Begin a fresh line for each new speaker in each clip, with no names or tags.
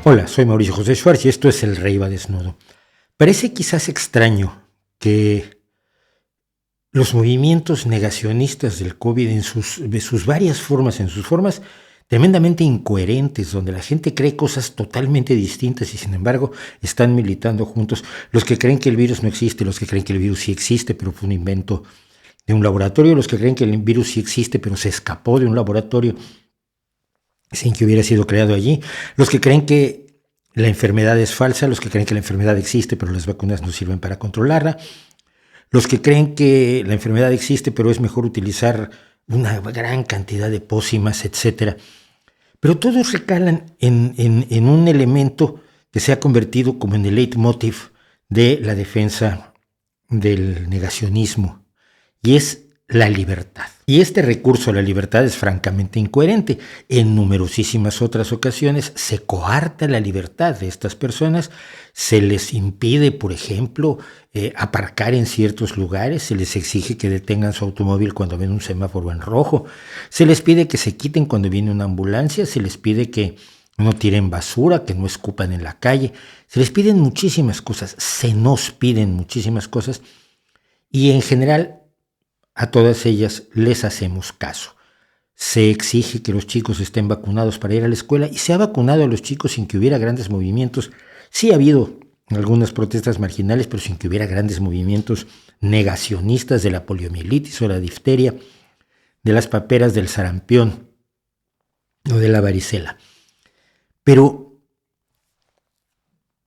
Hola, soy Mauricio José Schwartz y esto es El Rey va desnudo. Parece quizás extraño que los movimientos negacionistas del COVID de sus varias formas, en sus formas tremendamente incoherentes, donde la gente cree cosas totalmente distintas y sin embargo están militando juntos, los que creen que el virus no existe, los que creen que el virus sí existe, pero fue un invento de un laboratorio, los que creen que el virus sí existe, pero se escapó de un laboratorio sin que hubiera sido creado allí, los que creen que la enfermedad es falsa, los que creen que la enfermedad existe, pero las vacunas no sirven para controlarla, los que creen que la enfermedad existe, pero es mejor utilizar una gran cantidad de pócimas, etc. Pero todos recalan en un elemento que se ha convertido como en el leitmotiv de la defensa del negacionismo, y es la libertad. Y este recurso a la libertad es francamente incoherente. En numerosísimas otras ocasiones se coarta la libertad de estas personas, se les impide, por ejemplo, aparcar en ciertos lugares, se les exige que detengan su automóvil cuando ven un semáforo en rojo, se les pide que se quiten cuando viene una ambulancia, se les pide que no tiren basura, que no escupan en la calle, se les piden muchísimas cosas, se nos piden muchísimas cosas y en general a todas ellas les hacemos caso. Se exige que los chicos estén vacunados para ir a la escuela y se ha vacunado a los chicos sin que hubiera grandes movimientos. Sí ha habido algunas protestas marginales, pero sin que hubiera grandes movimientos negacionistas de la poliomielitis o la difteria, de las paperas, del sarampión o de la varicela. Pero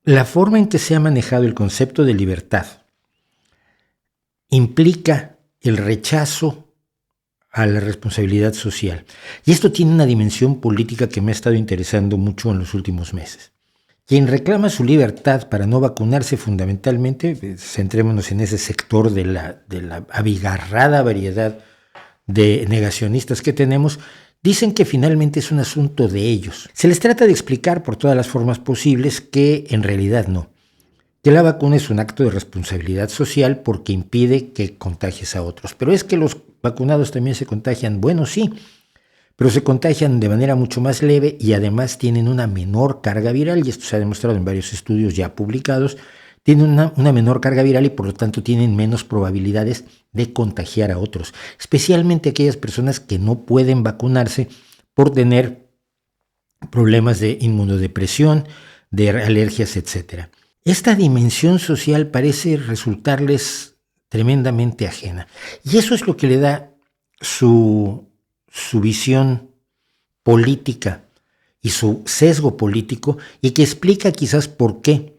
la forma en que se ha manejado el concepto de libertad implica el rechazo a la responsabilidad social. Y esto tiene una dimensión política que me ha estado interesando mucho en los últimos meses. Quien reclama su libertad para no vacunarse fundamentalmente, centrémonos en ese sector de la abigarrada variedad de negacionistas que tenemos, dicen que finalmente es un asunto de ellos. Se les trata de explicar por todas las formas posibles que en realidad no. Que la vacuna es un acto de responsabilidad social porque impide que contagies a otros. Pero es que los vacunados también se contagian. Bueno, sí, pero se contagian de manera mucho más leve y además tienen una menor carga viral, y esto se ha demostrado en varios estudios ya publicados. Tienen una menor carga viral y por lo tanto tienen menos probabilidades de contagiar a otros, especialmente aquellas personas que no pueden vacunarse por tener problemas de inmunodepresión, de alergias, etc. Esta dimensión social parece resultarles tremendamente ajena. Y eso es lo que le da su visión política y su sesgo político, y que explica quizás por qué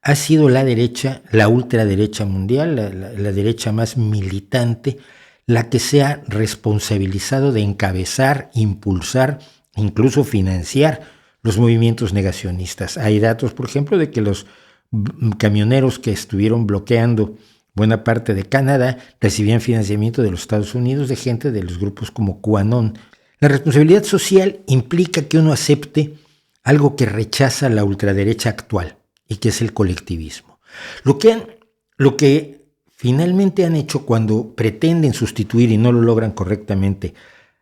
ha sido la derecha, la ultraderecha mundial, la derecha más militante, la que se ha responsabilizado de encabezar, impulsar, incluso financiar los movimientos negacionistas. Hay datos, por ejemplo, de que los camioneros que estuvieron bloqueando buena parte de Canadá recibían financiamiento de los Estados Unidos, de gente de los grupos como QAnon. La responsabilidad social implica que uno acepte algo que rechaza la ultraderecha actual y que es el colectivismo. Lo que finalmente han hecho cuando pretenden sustituir y no lo logran correctamente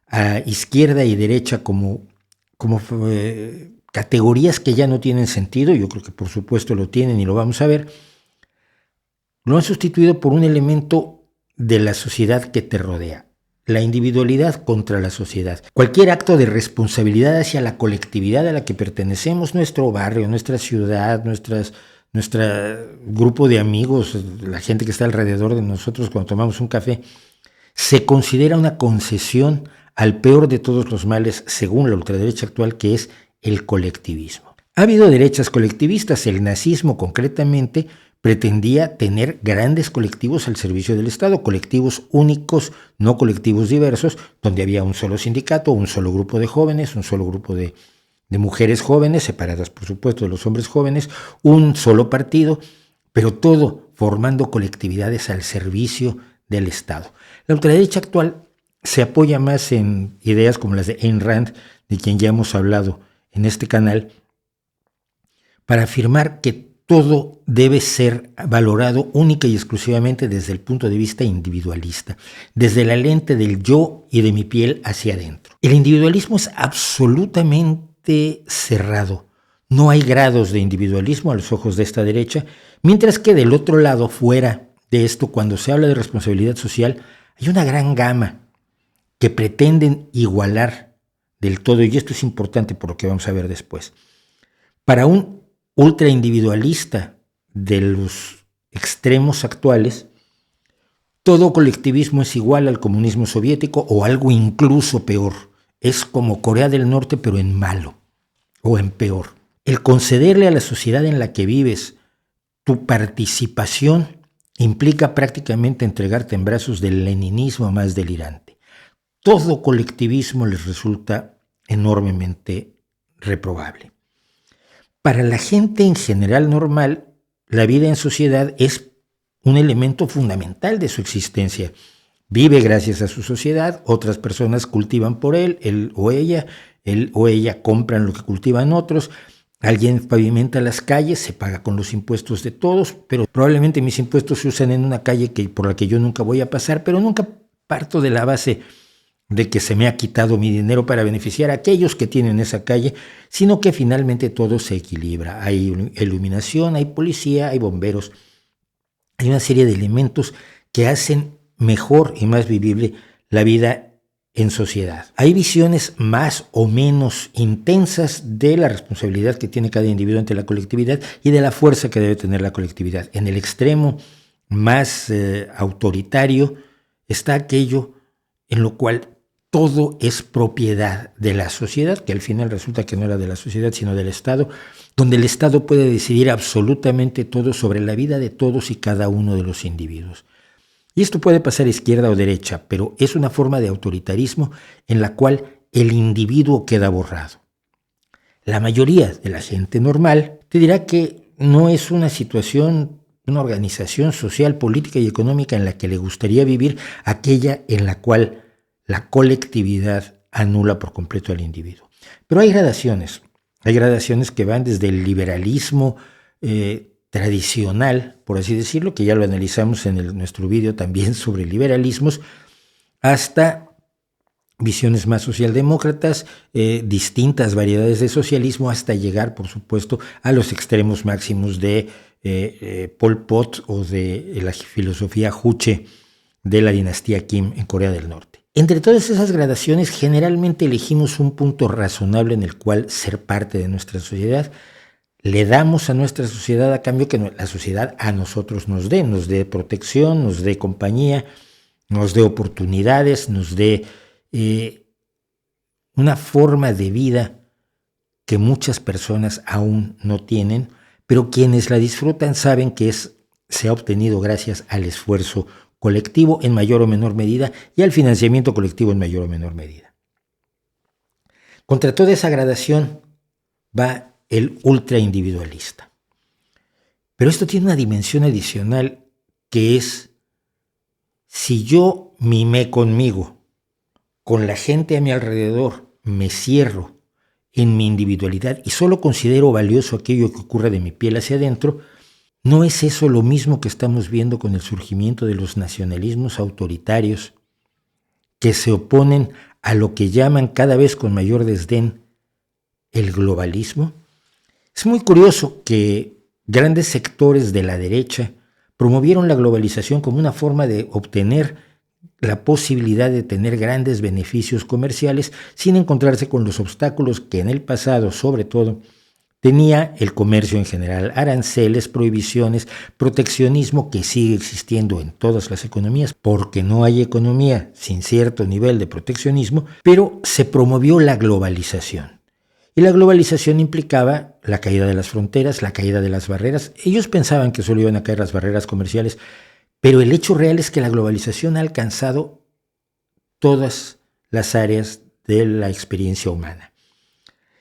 a izquierda y derecha como categorías que ya no tienen sentido, yo creo que por supuesto lo tienen y lo vamos a ver, lo han sustituido por un elemento de la sociedad que te rodea, la individualidad contra la sociedad. Cualquier acto de responsabilidad hacia la colectividad a la que pertenecemos, nuestro barrio, nuestra ciudad, nuestro grupo de amigos, la gente que está alrededor de nosotros cuando tomamos un café, se considera una concesión al peor de todos los males, según la ultraderecha actual, que es el colectivismo. Ha habido derechas colectivistas. El nazismo concretamente pretendía tener grandes colectivos al servicio del Estado, colectivos únicos, no colectivos diversos, donde había un solo sindicato, un solo grupo de jóvenes, un solo grupo de mujeres jóvenes, separadas por supuesto de los hombres jóvenes, un solo partido, pero todo formando colectividades al servicio del Estado. La ultraderecha actual se apoya más en ideas como las de Ayn Rand, de quien ya hemos hablado en este canal, para afirmar que todo debe ser valorado única y exclusivamente desde el punto de vista individualista, desde la lente del yo y de mi piel hacia adentro. El individualismo es absolutamente cerrado, No hay grados de individualismo a los ojos de esta derecha, mientras que del otro lado, fuera de esto, cuando se habla de responsabilidad social, hay una gran gama que pretenden igualar del todo, y esto es importante por lo que vamos a ver después. Para un ultraindividualista de los extremos actuales, todo colectivismo es igual al comunismo soviético o algo incluso peor. Es como Corea del Norte, pero en malo o en peor. El concederle a la sociedad en la que vives tu participación implica prácticamente entregarte en brazos del leninismo más delirante. Todo colectivismo les resulta enormemente reprobable. Para la gente en general normal, la vida en sociedad es un elemento fundamental de su existencia. Vive gracias a su sociedad, otras personas cultivan por él o ella compran lo que cultivan otros, alguien pavimenta las calles, se paga con los impuestos de todos, pero probablemente mis impuestos se usan en una calle por la que yo nunca voy a pasar, pero nunca parto de la base de que se me ha quitado mi dinero para beneficiar a aquellos que tienen esa calle, sino que finalmente todo se equilibra. Hay iluminación, hay policía, hay bomberos, hay una serie de elementos que hacen mejor y más vivible la vida en sociedad. Hay visiones más o menos intensas de la responsabilidad que tiene cada individuo ante la colectividad y de la fuerza que debe tener la colectividad. En el extremo más autoritario está aquello en lo cual todo es propiedad de la sociedad, que al final resulta que no era de la sociedad, sino del Estado, donde el Estado puede decidir absolutamente todo sobre la vida de todos y cada uno de los individuos. Y esto puede pasar a izquierda o derecha, pero es una forma de autoritarismo en la cual el individuo queda borrado. La mayoría de la gente normal te dirá que no es una situación, una organización social, política y económica en la que le gustaría vivir, aquella en la cual la colectividad anula por completo al individuo. Pero hay gradaciones que van desde el liberalismo tradicional, por así decirlo, que ya lo analizamos en nuestro video también sobre liberalismos, hasta visiones más socialdemócratas, distintas variedades de socialismo, hasta llegar, por supuesto, a los extremos máximos de Pol Pot o de la filosofía Juche de la dinastía Kim en Corea del Norte. Entre todas esas gradaciones, generalmente elegimos un punto razonable en el cual ser parte de nuestra sociedad. Le damos a nuestra sociedad a cambio que la sociedad a nosotros nos dé protección, nos dé compañía, nos dé oportunidades, nos dé una forma de vida que muchas personas aún no tienen, pero quienes la disfrutan saben que se ha obtenido gracias al esfuerzo colectivo en mayor o menor medida y al financiamiento colectivo en mayor o menor medida. Contra toda esa gradación va el ultraindividualista. Pero esto tiene una dimensión adicional que es, si yo mimé conmigo, con la gente a mi alrededor, me cierro en mi individualidad y solo considero valioso aquello que ocurre de mi piel hacia adentro, ¿no es eso lo mismo que estamos viendo con el surgimiento de los nacionalismos autoritarios que se oponen a lo que llaman cada vez con mayor desdén el globalismo? Es muy curioso que grandes sectores de la derecha promovieron la globalización como una forma de obtener la posibilidad de tener grandes beneficios comerciales sin encontrarse con los obstáculos que en el pasado, sobre todo, tenía el comercio en general: aranceles, prohibiciones, proteccionismo que sigue existiendo en todas las economías, porque no hay economía sin cierto nivel de proteccionismo, pero se promovió la globalización. Y la globalización implicaba la caída de las fronteras, la caída de las barreras. Ellos pensaban que solo iban a caer las barreras comerciales, pero el hecho real es que la globalización ha alcanzado todas las áreas de la experiencia humana.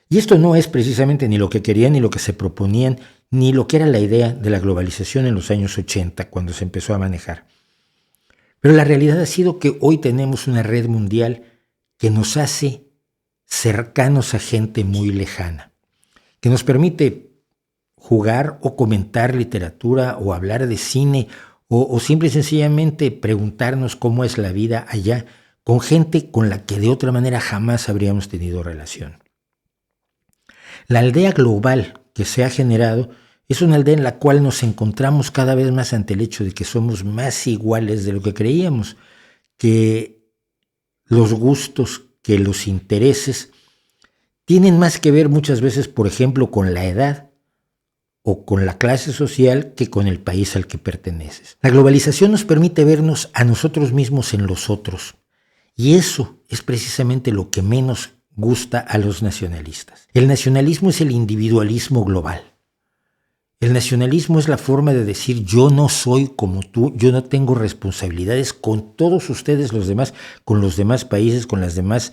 Y esto no es precisamente ni lo que querían, ni lo que se proponían, ni lo que era la idea de la globalización en los años 80, cuando se empezó a manejar. Pero la realidad ha sido que hoy tenemos una red mundial que nos hace cercanos a gente muy lejana, que nos permite jugar o comentar literatura o hablar de cine o simple y sencillamente preguntarnos cómo es la vida allá con gente con la que de otra manera jamás habríamos tenido relación. La aldea global que se ha generado es una aldea en la cual nos encontramos cada vez más ante el hecho de que somos más iguales de lo que creíamos, que los gustos, que los intereses tienen más que ver muchas veces, por ejemplo, con la edad o con la clase social que con el país al que perteneces. La globalización nos permite vernos a nosotros mismos en los otros, y eso es precisamente lo que menos gusta a los nacionalistas. El nacionalismo es el individualismo global. El nacionalismo es la forma de decir yo no soy como tú, yo no tengo responsabilidades con todos ustedes los demás, con los demás países, con las demás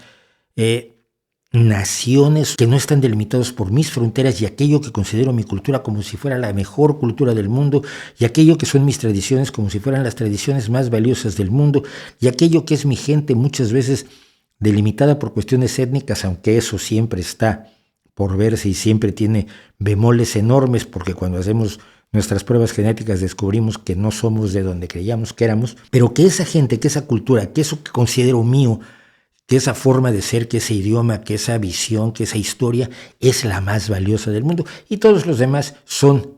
naciones que no están delimitados por mis fronteras y aquello que considero mi cultura como si fuera la mejor cultura del mundo y aquello que son mis tradiciones como si fueran las tradiciones más valiosas del mundo y aquello que es mi gente muchas veces delimitada por cuestiones étnicas, aunque eso siempre está por verse y siempre tiene bemoles enormes porque cuando hacemos nuestras pruebas genéticas descubrimos que no somos de donde creíamos que éramos, pero que esa gente, que esa cultura, que eso que considero mío, que esa forma de ser, que ese idioma, que esa visión, que esa historia es la más valiosa del mundo y todos los demás son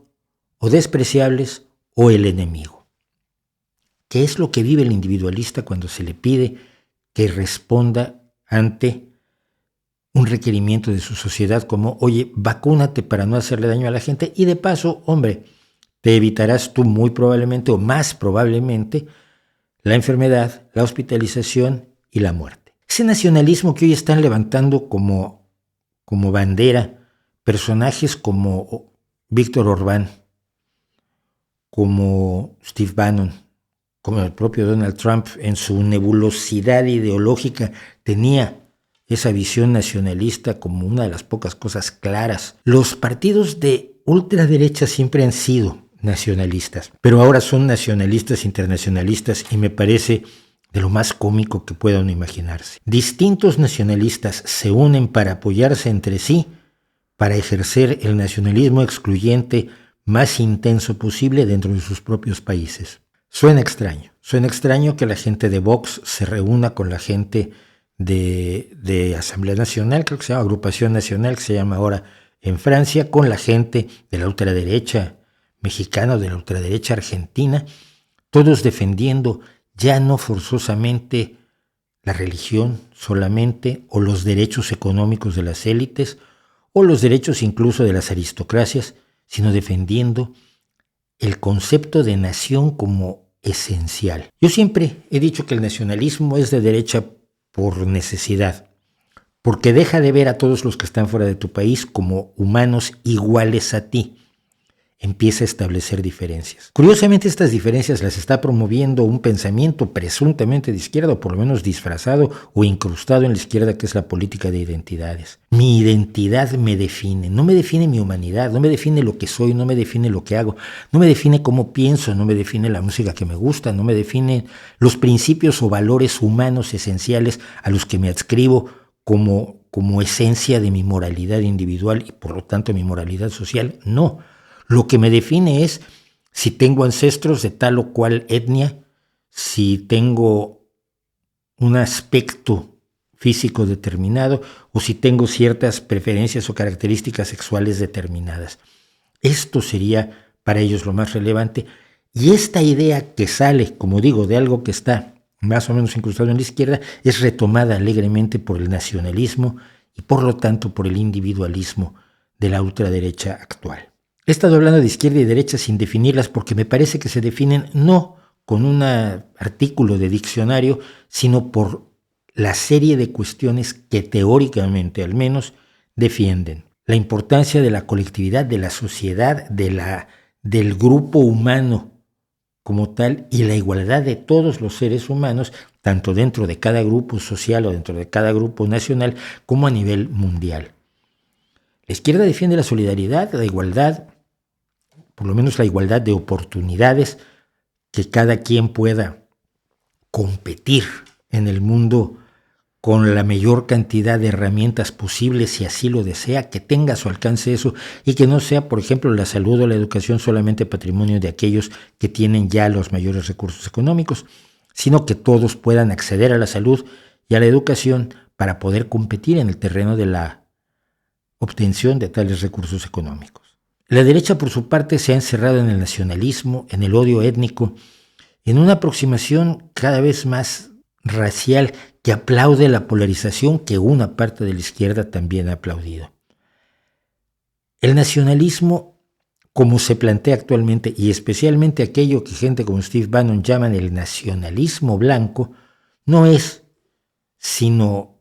o despreciables o el enemigo. ¿Qué es lo que vive el individualista cuando se le pide que responda ante un requerimiento de su sociedad como, oye, vacúnate para no hacerle daño a la gente y de paso, hombre, te evitarás tú muy probablemente o más probablemente la enfermedad, la hospitalización y la muerte? Ese nacionalismo que hoy están levantando como bandera personajes como Víctor Orbán, como Steve Bannon, como el propio Donald Trump en su nebulosidad ideológica tenía esa visión nacionalista como una de las pocas cosas claras. Los partidos de ultraderecha siempre han sido nacionalistas, pero ahora son nacionalistas internacionalistas y me parece de lo más cómico que pueda uno imaginarse. Distintos nacionalistas se unen para apoyarse entre sí, para ejercer el nacionalismo excluyente más intenso posible dentro de sus propios países. Suena extraño que la gente de Vox se reúna con la gente de Asamblea Nacional, creo que se llama Agrupación Nacional, que se llama ahora en Francia, con la gente de la ultraderecha mexicana o de la ultraderecha argentina, todos defendiendo ya no forzosamente la religión solamente, o los derechos económicos de las élites, o los derechos incluso de las aristocracias, sino defendiendo el concepto de nación como esencial. Yo siempre he dicho que el nacionalismo es de derecha por necesidad, porque deja de ver a todos los que están fuera de tu país como humanos iguales a ti. Empieza a establecer diferencias. Curiosamente, estas diferencias las está promoviendo un pensamiento presuntamente de izquierda, o por lo menos disfrazado o incrustado en la izquierda, que es la política de identidades. Mi identidad me define, no me define mi humanidad, no me define lo que soy, no me define lo que hago, no me define cómo pienso, no me define la música que me gusta, no me define los principios o valores humanos esenciales a los que me adscribo como esencia de mi moralidad individual y por lo tanto mi moralidad social. No. Lo que me define es si tengo ancestros de tal o cual etnia, si tengo un aspecto físico determinado o si tengo ciertas preferencias o características sexuales determinadas. Esto sería para ellos lo más relevante. Y esta idea que sale, como digo, de algo que está más o menos incrustado en la izquierda, es retomada alegremente por el nacionalismo y por lo tanto por el individualismo de la ultraderecha actual. He estado hablando de izquierda y derecha sin definirlas porque me parece que se definen no con un artículo de diccionario, sino por la serie de cuestiones que teóricamente al menos defienden. La importancia de la colectividad, de la sociedad, del grupo humano como tal y la igualdad de todos los seres humanos, tanto dentro de cada grupo social o dentro de cada grupo nacional como a nivel mundial. La izquierda defiende la solidaridad, la igualdad, por lo menos la igualdad de oportunidades, que cada quien pueda competir en el mundo con la mayor cantidad de herramientas posibles, si así lo desea, que tenga a su alcance eso y que no sea, por ejemplo, la salud o la educación solamente patrimonio de aquellos que tienen ya los mayores recursos económicos, sino que todos puedan acceder a la salud y a la educación para poder competir en el terreno de la obtención de tales recursos económicos. La derecha, por su parte, se ha encerrado en el nacionalismo, en el odio étnico, en una aproximación cada vez más racial que aplaude la polarización que una parte de la izquierda también ha aplaudido. El nacionalismo, como se plantea actualmente, y especialmente aquello que gente como Steve Bannon llaman el nacionalismo blanco, no es sino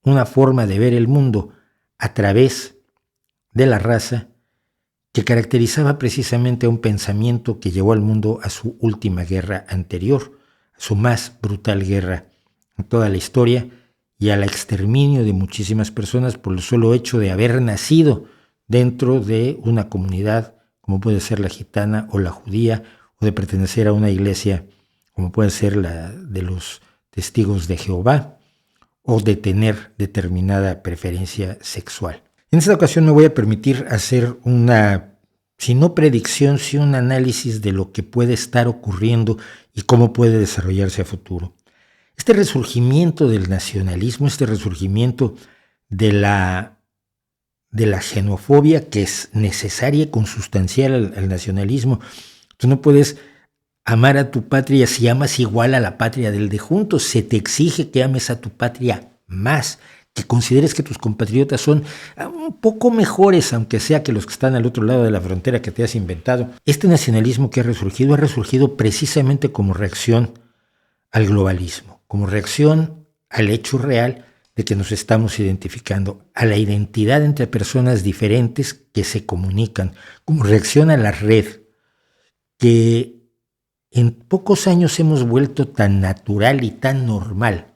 una forma de ver el mundo a través de la raza que caracterizaba precisamente a un pensamiento que llevó al mundo a su última guerra anterior, a su más brutal guerra en toda la historia y al exterminio de muchísimas personas por el solo hecho de haber nacido dentro de una comunidad como puede ser la gitana o la judía, o de pertenecer a una iglesia como puede ser la de los testigos de Jehová, o de tener determinada preferencia sexual. En esta ocasión me voy a permitir hacer una, si no predicción, sí un análisis de lo que puede estar ocurriendo y cómo puede desarrollarse a futuro. Este resurgimiento del nacionalismo, este resurgimiento de la xenofobia que es necesaria y consustancial al nacionalismo. Tú no puedes amar a tu patria si amas igual a la patria del de juntos. Se te exige que ames a tu patria más, que consideres que tus compatriotas son un poco mejores, aunque sea que los que están al otro lado de la frontera que te has inventado. Este nacionalismo que ha resurgido precisamente como reacción al globalismo, como reacción al hecho real de que nos estamos identificando, a la identidad entre personas diferentes que se comunican, como reacción a la red, que en pocos años hemos vuelto tan natural y tan normal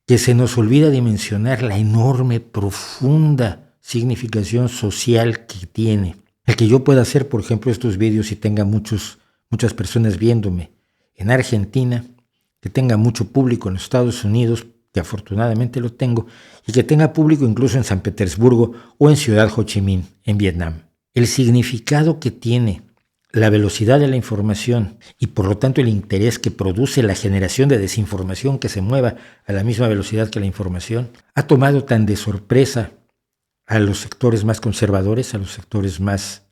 que se nos olvida dimensionar la enorme, profunda significación social que tiene. El que yo pueda hacer, por ejemplo, estos vídeos y tenga muchas personas viéndome en Argentina, que tenga mucho público en los Estados Unidos, que afortunadamente lo tengo, y que tenga público incluso en San Petersburgo o en Ciudad Ho Chi Minh, en Vietnam. El significado que tiene la velocidad de la información y por lo tanto el interés que produce la generación de desinformación que se mueva a la misma velocidad que la información, ha tomado tan de sorpresa a los sectores más conservadores, a los sectores más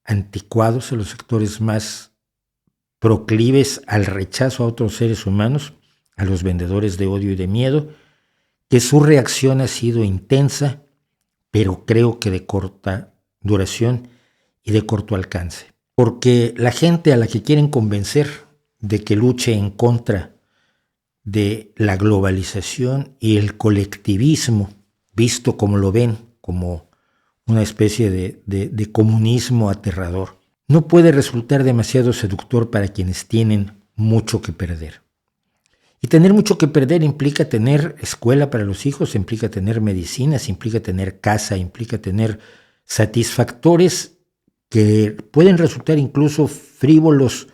anticuados, a los sectores más proclives al rechazo a otros seres humanos, a los vendedores de odio y de miedo, que su reacción ha sido intensa, pero creo que de corta duración y de corto alcance. Porque la gente a la que quieren convencer de que luche en contra de la globalización y el colectivismo, visto como lo ven, como una especie de comunismo aterrador, no puede resultar demasiado seductor para quienes tienen mucho que perder. Y tener mucho que perder implica tener escuela para los hijos, implica tener medicinas, implica tener casa, implica tener satisfactores que pueden resultar incluso frívolos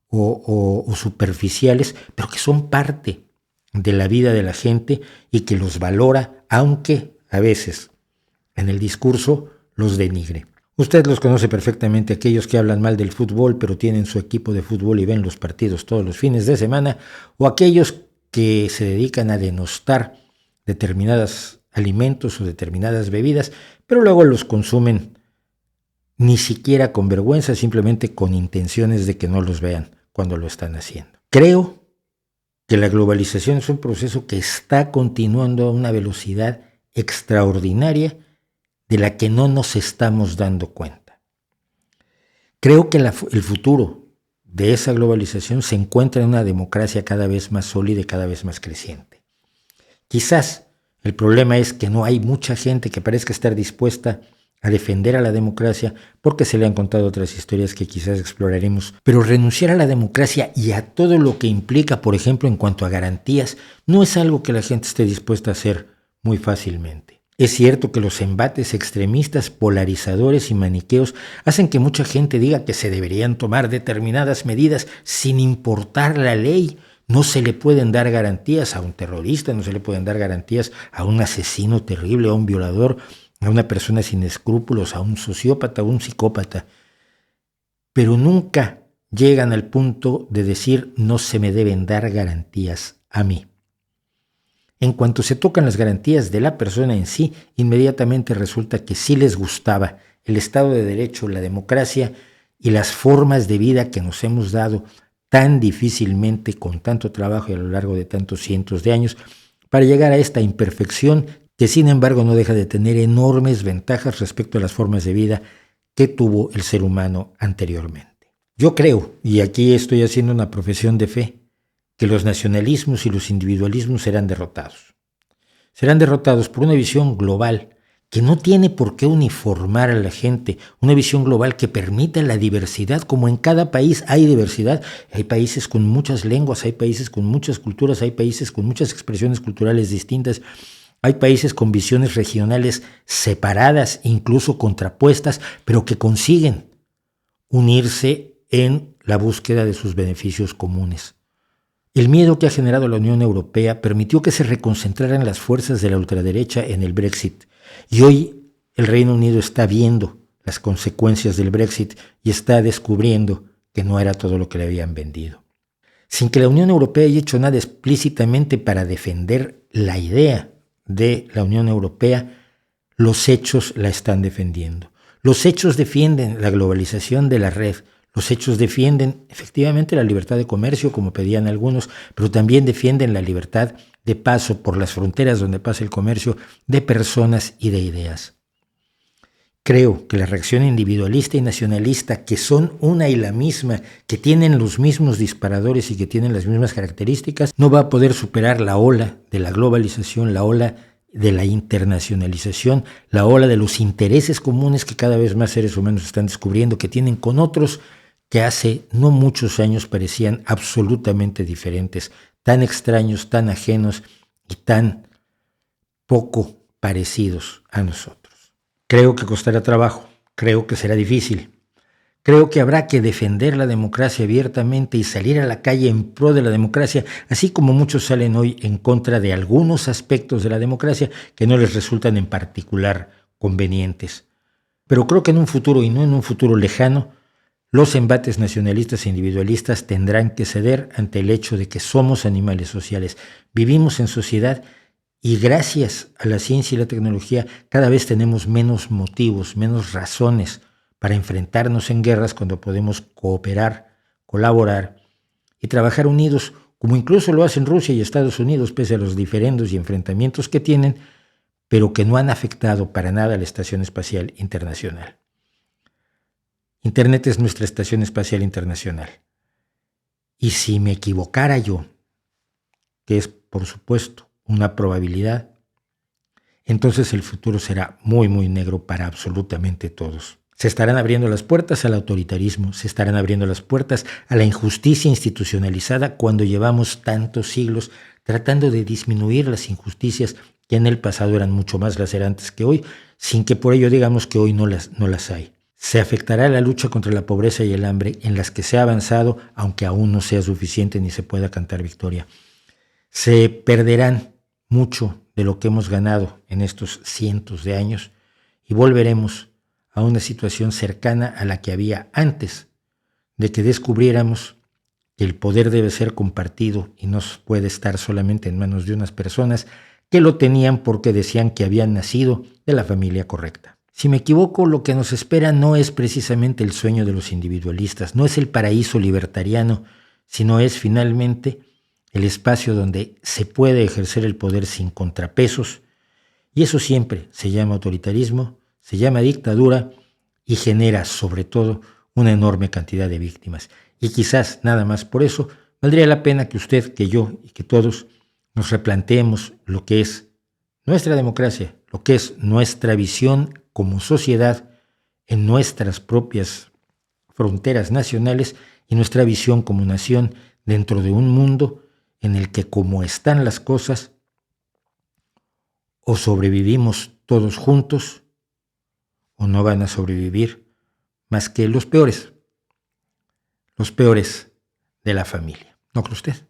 o superficiales, pero que son parte de la vida de la gente y que los valora, aunque a veces en el discurso los denigre. Usted los conoce perfectamente, aquellos que hablan mal del fútbol pero tienen su equipo de fútbol y ven los partidos todos los fines de semana, o aquellos que se dedican a denostar determinados alimentos o determinadas bebidas, pero luego los consumen ni siquiera con vergüenza, simplemente con intenciones de que no los vean cuando lo están haciendo. Creo que la globalización es un proceso que está continuando a una velocidad extraordinaria de la que no nos estamos dando cuenta. Creo que el futuro de esa globalización se encuentra en una democracia cada vez más sólida y cada vez más creciente. Quizás el problema es que no hay mucha gente que parezca estar dispuesta a defender a la democracia porque se le han contado otras historias que quizás exploraremos, pero renunciar a la democracia y a todo lo que implica, por ejemplo, en cuanto a garantías, no es algo que la gente esté dispuesta a hacer muy fácilmente. Es cierto que los embates extremistas, polarizadores y maniqueos hacen que mucha gente diga que se deberían tomar determinadas medidas sin importar la ley. No se le pueden dar garantías a un terrorista, no se le pueden dar garantías a un asesino terrible, a un violador, a una persona sin escrúpulos, a un sociópata, a un psicópata. Pero nunca llegan al punto de decir no se me deben dar garantías a mí. En cuanto se tocan las garantías de la persona en sí, inmediatamente resulta que sí les gustaba el Estado de Derecho, la democracia y las formas de vida que nos hemos dado tan difícilmente, con tanto trabajo y a lo largo de tantos cientos de años, para llegar a esta imperfección que sin embargo no deja de tener enormes ventajas respecto a las formas de vida que tuvo el ser humano anteriormente. Yo creo, y aquí estoy haciendo una profesión de fe, que los nacionalismos y los individualismos serán derrotados. Serán derrotados por una visión global que no tiene por qué uniformar a la gente, una visión global que permita la diversidad, como en cada país hay diversidad. Hay países con muchas lenguas, hay países con muchas culturas, hay países con muchas expresiones culturales distintas, hay países con visiones regionales separadas, incluso contrapuestas, pero que consiguen unirse en la búsqueda de sus beneficios comunes. El miedo que ha generado la Unión Europea permitió que se reconcentraran las fuerzas de la ultraderecha en el Brexit. Y hoy el Reino Unido está viendo las consecuencias del Brexit y está descubriendo que no era todo lo que le habían vendido. Sin que la Unión Europea haya hecho nada explícitamente para defender la idea de la Unión Europea, los hechos la están defendiendo. Los hechos defienden la globalización de la red. Los hechos defienden efectivamente la libertad de comercio, como pedían algunos, pero también defienden la libertad de paso por las fronteras donde pasa el comercio de personas y de ideas. Creo que la reacción individualista y nacionalista, que son una y la misma, que tienen los mismos disparadores y que tienen las mismas características, no va a poder superar la ola de la globalización, la ola de la internacionalización, la ola de los intereses comunes que cada vez más seres humanos están descubriendo que tienen con otros que hace no muchos años parecían absolutamente diferentes, tan extraños, tan ajenos y tan poco parecidos a nosotros. Creo que costará trabajo, creo que será difícil, creo que habrá que defender la democracia abiertamente y salir a la calle en pro de la democracia, así como muchos salen hoy en contra de algunos aspectos de la democracia que no les resultan en particular convenientes. Pero creo que en un futuro, y no en un futuro lejano, los embates nacionalistas e individualistas tendrán que ceder ante el hecho de que somos animales sociales, vivimos en sociedad y gracias a la ciencia y la tecnología cada vez tenemos menos motivos, menos razones para enfrentarnos en guerras cuando podemos cooperar, colaborar y trabajar unidos, como incluso lo hacen Rusia y Estados Unidos, pese a los diferendos y enfrentamientos que tienen, pero que no han afectado para nada a la Estación Espacial Internacional. Internet es nuestra Estación Espacial Internacional. Y si me equivocara yo, que es por supuesto una probabilidad, entonces el futuro será muy, muy negro para absolutamente todos. Se estarán abriendo las puertas al autoritarismo, se estarán abriendo las puertas a la injusticia institucionalizada cuando llevamos tantos siglos tratando de disminuir las injusticias que en el pasado eran mucho más lacerantes que hoy, sin que por ello digamos que hoy no las hay. Se afectará la lucha contra la pobreza y el hambre, en las que se ha avanzado, aunque aún no sea suficiente ni se pueda cantar victoria. Se perderán mucho de lo que hemos ganado en estos cientos de años y volveremos a una situación cercana a la que había antes de que descubriéramos que el poder debe ser compartido y no puede estar solamente en manos de unas personas que lo tenían porque decían que habían nacido de la familia correcta. Si me equivoco, lo que nos espera no es precisamente el sueño de los individualistas, no es el paraíso libertariano, sino es finalmente el espacio donde se puede ejercer el poder sin contrapesos, y eso siempre se llama autoritarismo, se llama dictadura y genera sobre todo una enorme cantidad de víctimas. Y quizás nada más por eso valdría la pena que usted, que yo y que todos nos replanteemos lo que es nuestra democracia, lo que es nuestra visión como sociedad en nuestras propias fronteras nacionales y nuestra visión como nación dentro de un mundo en el que, como están las cosas, o sobrevivimos todos juntos o no van a sobrevivir más que los peores de la familia. ¿No cree usted?